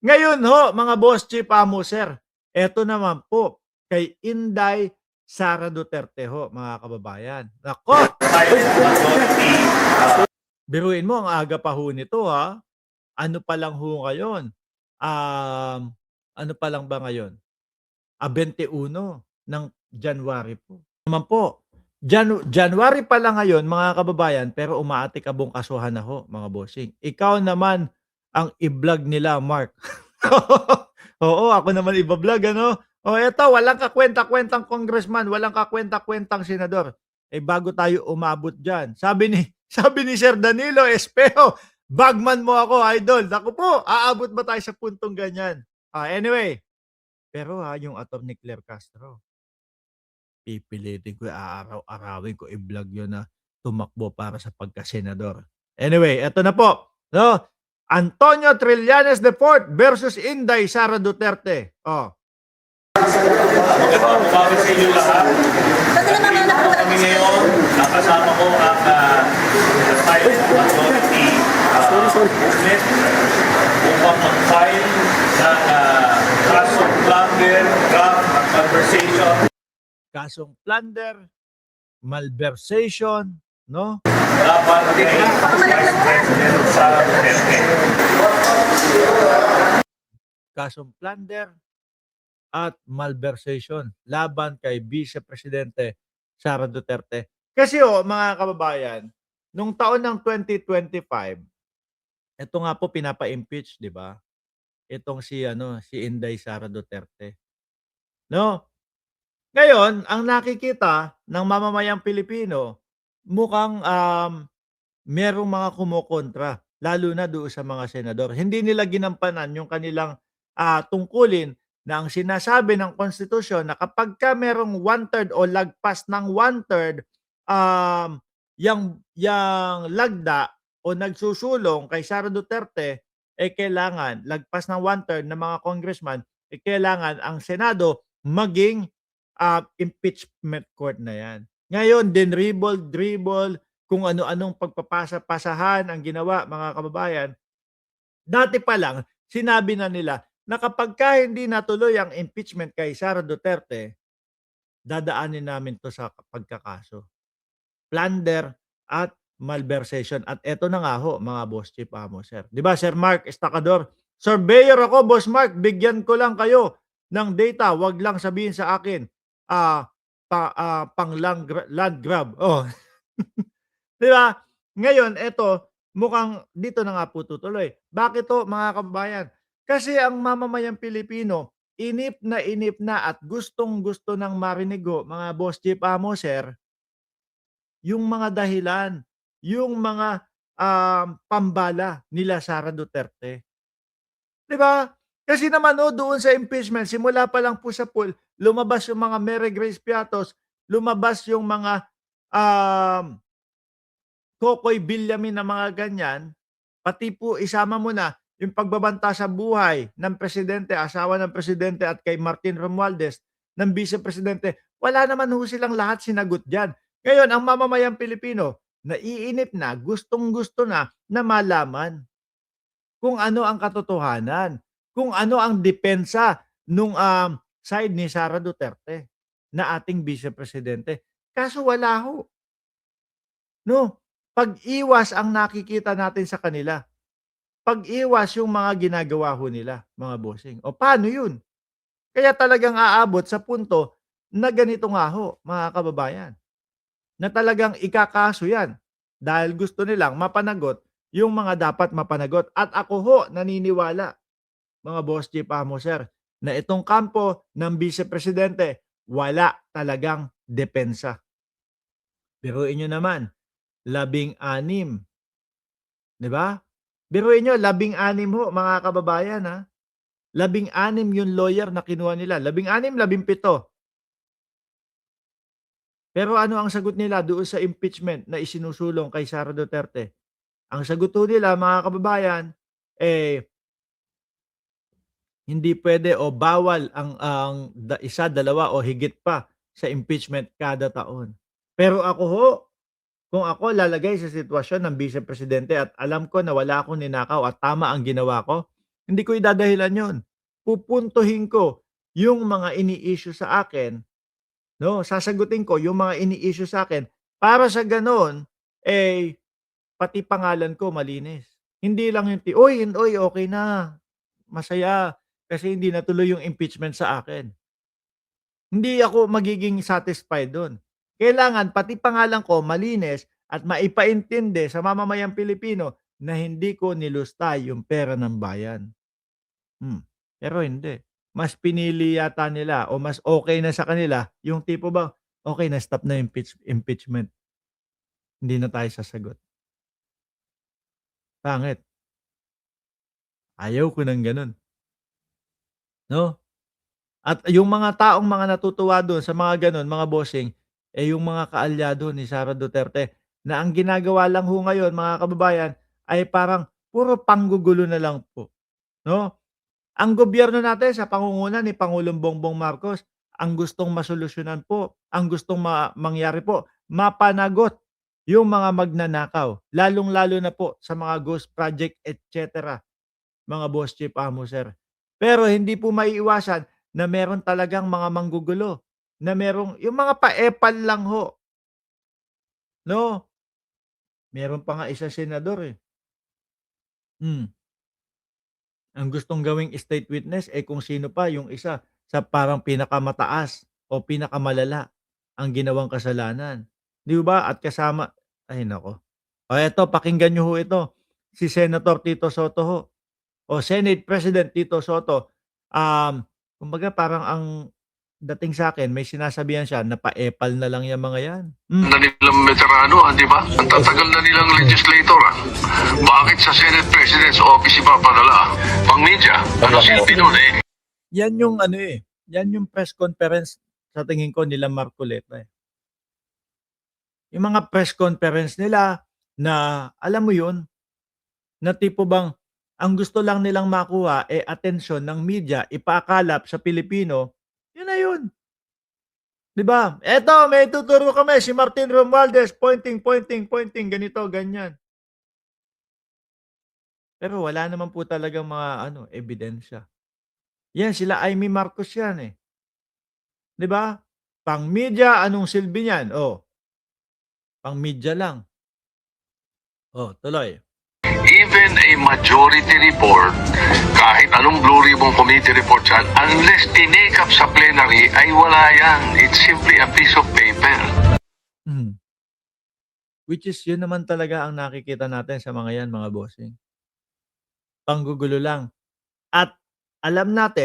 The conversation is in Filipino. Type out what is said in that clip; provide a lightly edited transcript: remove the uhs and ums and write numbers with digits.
Ngayon ho, mga boss chief amo, sir, eto naman po kay Inday Sara Duterte ho, mga kababayan. Nako! Biruin mo, ang aga pa ho nito ha. Ano pa lang ho ngayon? Um, ano pa lang ba ngayon? 21 ng January po. Naman po, January pa lang ngayon mga kababayan, pero umaatikabong kasuhan na ho mga bossing. Ikaw naman ang i-vlog nila, Mark. Oo, ako naman iba-vlog ano. O eto, walang kakwenta-kwentang congressman, walang kakwenta-kwentang senador. Eh bago tayo umabot diyan, sabi ni sabi ni Sir Danilo Espejo, "Bagman mo ako, idol." Naku po, aabot ba tayo sa puntong ganyan? Anyway, pero yung Attorney Claire Castro, pipilitin ko, aaraw-arawin ko, i-vlog yun na tumakbo para sa pagkasenador. Anyway, eto na po, no? Antonio Trillanes IV versus Inday Sara Duterte. Magandang umaga sa inyo lahat. Kami ngayon, nakasama ko ang Silent Authority movement upang mag-file ng kasong plunder, graft at malversation. Kasong plunder, malversation, no? Laban kay Vice President Sara Duterte. Kasong plunder at malversation laban kay Vice Presidente Sara Duterte. Kasi mga kababayan, nung taon ng 2025, ito nga po pinapa-impeach, 'di ba? Itong si Inday Sara Duterte, no? Ngayon, ang nakikita ng mamamayang Pilipino, mukhang merong mga kumokontra, lalo na doon sa mga senador. Hindi nila ginampanan yung kanilang tungkulin na ang sinasabi ng konstitusyon na kapagka merong 1/3 o lagpas ng 1/3 yang lagda o nagsusulong kay Sara Duterte, kailangan lagpas ng 1/3 ng mga congressman, kailangan ang Senado maging impeachment court na 'yan. Ngayon dinribble-dribble kung ano-anong pagpapasa-pasahan ang ginawa, mga kababayan. Dati pa lang sinabi na nila na kapagka hindi natuloy ang impeachment kay Sara Duterte, dadaanin namin 'to sa pagkakaso, plunder at malversation. At eto na nga ho, mga boss chief amo, sir. 'Di ba, Sir Mark Estacador? Surveyor ako, Boss Mark, bigyan ko lang kayo ng data, 'wag lang sabihin sa akin, ah, pang land grab. 'Di ba? Ngayon eto, mukhang dito na nga po tutuloy. Bakit 'to, mga kababayan? Kasi ang mamamayang Pilipino, inip na at gustong-gusto ng marinig ho, mga boss chief amo, sir, yung mga dahilan, yung mga, pambala nila Sara Duterte. 'Di ba? Kasi naman doon sa impeachment, simula pa lang po sa pool, lumabas yung mga Mary Grace Piatos, lumabas yung mga, um Kokoy Villamin na mga ganyan, pati po isama mo na yung pagbabanta sa buhay ng presidente, asawa ng presidente at kay Martin Romualdez ng Vice Presidente, wala naman ho silang lahat sinagot diyan. Ngayon ang mamamayang Pilipino, naiinip na, gustong-gusto na malaman kung ano ang katotohanan, kung ano ang depensa nung, side ni Sara Duterte na ating Vice Presidente. Kaso wala ho. 'No, pag-iwas ang nakikita natin sa kanila. Pag-iwas yung mga ginagawa ho nila, mga bossing. O paano yun? Kaya talagang aabot sa punto na ganito nga ho, mga kababayan, na talagang ikakaso yan dahil gusto nilang mapanagot yung mga dapat mapanagot. At ako ho, naniniwala, mga boss chief amo, sir, na itong kampo ng Vice Presidente, wala talagang depensa. Biruin niyo naman, 16. 'Di ba? Biruin niyo 16 ho, mga kababayan, 16 yung lawyer na kinuha nila, 16, 17. Pero ano ang sagot nila doon sa impeachment na isinusulong kay Sara Duterte? Ang sagot ho nila, mga kababayan, eh, hindi puwede o bawal ang isa, dalawa o higit pa sa impeachment kada taon. Pero ako ho, kung ako lalagay sa sitwasyon ng Vice Presidente at alam ko na wala akong ninakaw at tama ang ginawa ko, Hindi ko idadahilan 'yon. Pupuntuhin ko yung mga ini-issue sa akin, 'no, sasagutin ko yung mga ini-issue sa akin para sa gano'n, eh, pati pangalan ko malinis. Hindi lang yung "Uy, okey na, masaya kasi hindi natuloy yung impeachment sa akin." Hindi ako magiging satisfied do'n. Kailangan pati pangalan ko malinis at maipaintindi sa mamamayang Pilipino na hindi ko nilusta yung pera ng bayan. Pero hindi. Mas pinili yata nila o mas okey na sa kanila yung tipo bang, "Okey na, stop na impeachment, hindi na tayo sasagot." Pangit. Ayaw ko ng gano'n, 'no? At yung mga taong mga natutuwa dun sa mga gano'n, mga bossing, eh, yung mga kaalyado ni Sara Duterte na ang ginagawa lang ho ngayon mga kababayan ay parang puro panggugulo na lang po, 'no? Ang gobyerno natin sa pangunguna ni Pangulong Bongbong Marcos, ang gustong masolusyunan po, ang gustong mangyari po, mapanagot yung mga magnanakaw, lalong-lalo na po sa mga ghost project et cetera, mga boss chief, amo, sir. Pero hindi po maiiwasan na meron talagang mga manggugulo, na merong yung mga pa-epal lang ho, 'no? Meron pa nga isang senador, eh, hmm. Ang gustong gawing state witness, eh, kung sino pa yung isa sa parang pinakamataas o pinakamalala ang ginawang kasalanan, 'di ba? At kasama ay naku. O eto pakinggan niyo ho ito, si Senator Tito Soto ho o Senate President Tito Soto. Kumbaga parang ang dating sa'kin may sinasabihan siya na pa-epal na lang yang mga yan. Na nilang veterano, di ba? Ang tatagal na nilang legislator, Bakit sa Senate President's Office ipapadala? Pang media, ano silbi nun, eh? Yan yung ano, eh, yan yung press conference sa tingin ko nila Marcoleta, eh. Yung mga press conference nila na alam mo yun, na tipo bang ang gusto lang nilang makuha, eh, atensyon ng media, ipaakalap sa Pilipino, yun na yun, 'di ba? "Eto may ituturo kami, si Martin Romualdez, pointing, ganito, ganyan." Pero wala naman po talagang mga ano, ebidensya. Yan sila Imee Marcos yan, eh, 'di ba? Pang-media, anong silbi niyan? Oh, pang-media lang. Oh, tuloy. Even a majority report, kahit anong Blue Ribbon Committee report yan, unless tinake up sa plenary, ay wala yan. It's simply a piece of paper. Mhm. Which is yun naman talaga ang nakikita natin sa mga yan, mga bossing. Panggugulo lang at alam natin